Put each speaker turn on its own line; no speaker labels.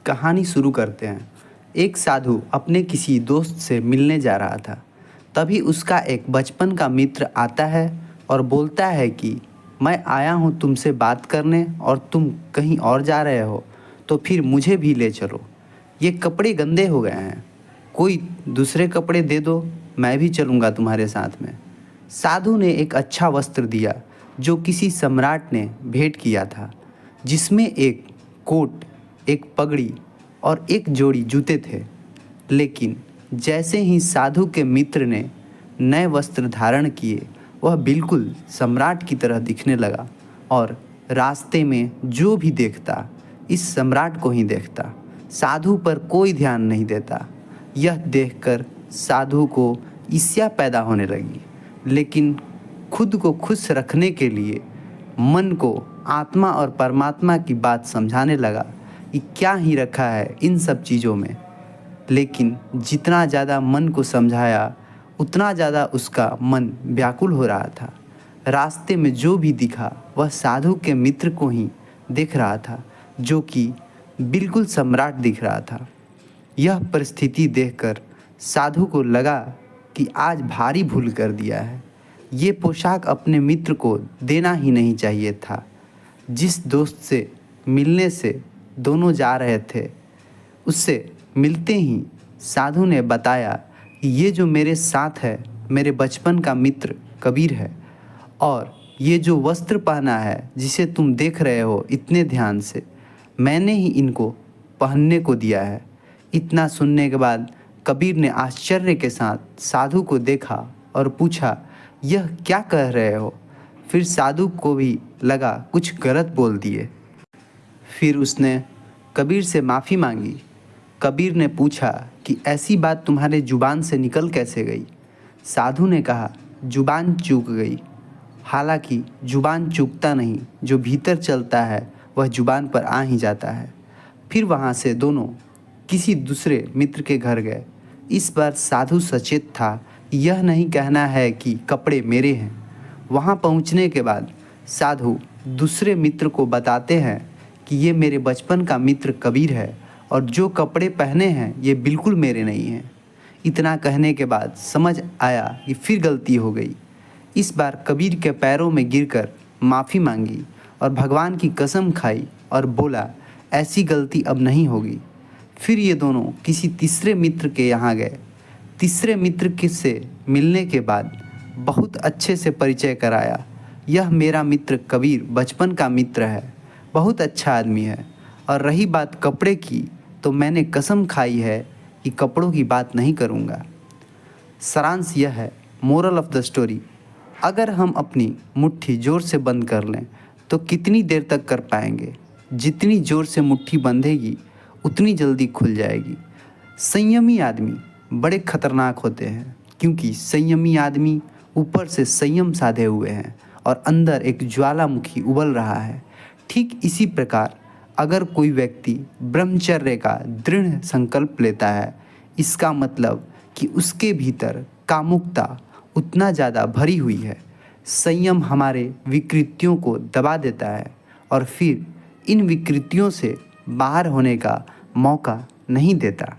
कहानी शुरू करते हैं। एक साधु अपने किसी दोस्त से मिलने जा रहा था। तभी उसका एक बचपन का मित्र आता है और बोलता है कि मैं आया हूँ तुमसे बात करने और तुम कहीं और जा रहे हो तो फिर मुझे भी ले चलो। ये कपड़े गंदे हो गए हैं, कोई दूसरे कपड़े दे दो, मैं भी चलूँगा तुम्हारे साथ में। साधु ने एक अच्छा वस्त्र दिया जो किसी सम्राट ने भेंट किया था, जिसमें एक कोट, एक पगड़ी और एक जोड़ी जूते थे। लेकिन जैसे ही साधु के मित्र ने नए वस्त्र धारण किए, वह बिल्कुल सम्राट की तरह दिखने लगा और रास्ते में जो भी देखता इस सम्राट को ही देखता, साधु पर कोई ध्यान नहीं देता। यह देखकर साधु को ईर्ष्या पैदा होने लगी, लेकिन खुद को खुश रखने के लिए मन को आत्मा और परमात्मा की बात समझाने लगा कि क्या ही रखा है इन सब चीज़ों में। लेकिन जितना ज़्यादा मन को समझाया उतना ज़्यादा उसका मन व्याकुल हो रहा था। रास्ते में जो भी दिखा वह साधु के मित्र को ही देख रहा था, जो कि बिल्कुल सम्राट दिख रहा था। यह परिस्थिति देखकर साधु को लगा कि आज भारी भूल कर दिया है। ये पोशाक अपने मित्र को देना ही नहीं चाहिए था। जिस दोस्त से मिलने से दोनों जा रहे थे, उससे मिलते ही साधु ने बताया कि ये जो मेरे साथ है मेरे बचपन का मित्र कबीर है, और ये जो वस्त्र पहना है जिसे तुम देख रहे हो इतने ध्यान से, मैंने ही इनको पहनने को दिया है। इतना सुनने के बाद कबीर ने आश्चर्य के साथ साधु को देखा और पूछा, यह क्या कह रहे हो? फिर साधु को भी लगा कुछ गलत बोल दिए। फिर उसने कबीर से माफ़ी मांगी। कबीर ने पूछा कि ऐसी बात तुम्हारे जुबान से निकल कैसे गई? साधु ने कहा, जुबान चूक गई। हालांकि जुबान चूकता नहीं, जो भीतर चलता है वह जुबान पर आ ही जाता है। फिर वहाँ से दोनों किसी दूसरे मित्र के घर गए। इस बार साधु सचेत था, यह नहीं कहना है कि कपड़े मेरे हैं। वहाँ पहुँचने के बाद साधु दूसरे मित्र को बताते हैं कि ये मेरे बचपन का मित्र कबीर है और जो कपड़े पहने हैं ये बिल्कुल मेरे नहीं हैं। इतना कहने के बाद समझ आया कि फिर गलती हो गई। इस बार कबीर के पैरों में गिरकर माफ़ी मांगी और भगवान की कसम खाई और बोला, ऐसी गलती अब नहीं होगी। फिर ये दोनों किसी तीसरे मित्र के यहाँ गए। तीसरे मित्र के से मिलने के बाद बहुत अच्छे से परिचय कराया। यह मेरा मित्र कबीर बचपन का मित्र है, बहुत अच्छा आदमी है। और रही बात कपड़े की, तो मैंने कसम खाई है कि कपड़ों की बात नहीं करूँगा। सारांश यह है, मोरल ऑफ द स्टोरी, अगर हम अपनी मुट्ठी ज़ोर से बंद कर लें तो कितनी देर तक कर पाएंगे? जितनी ज़ोर से मुट्ठी बंधेगी उतनी जल्दी खुल जाएगी। संयमी आदमी बड़े खतरनाक होते हैं, क्योंकि संयमी आदमी ऊपर से संयम साधे हुए हैं और अंदर एक ज्वालामुखी उबल रहा है। ठीक इसी प्रकार अगर कोई व्यक्ति ब्रह्मचर्य का दृढ़ संकल्प लेता है, इसका मतलब कि उसके भीतर कामुकता उतना ज़्यादा भरी हुई है। संयम हमारे विकृतियों को दबा देता है और फिर इन विकृतियों से बाहर होने का मौका नहीं देता।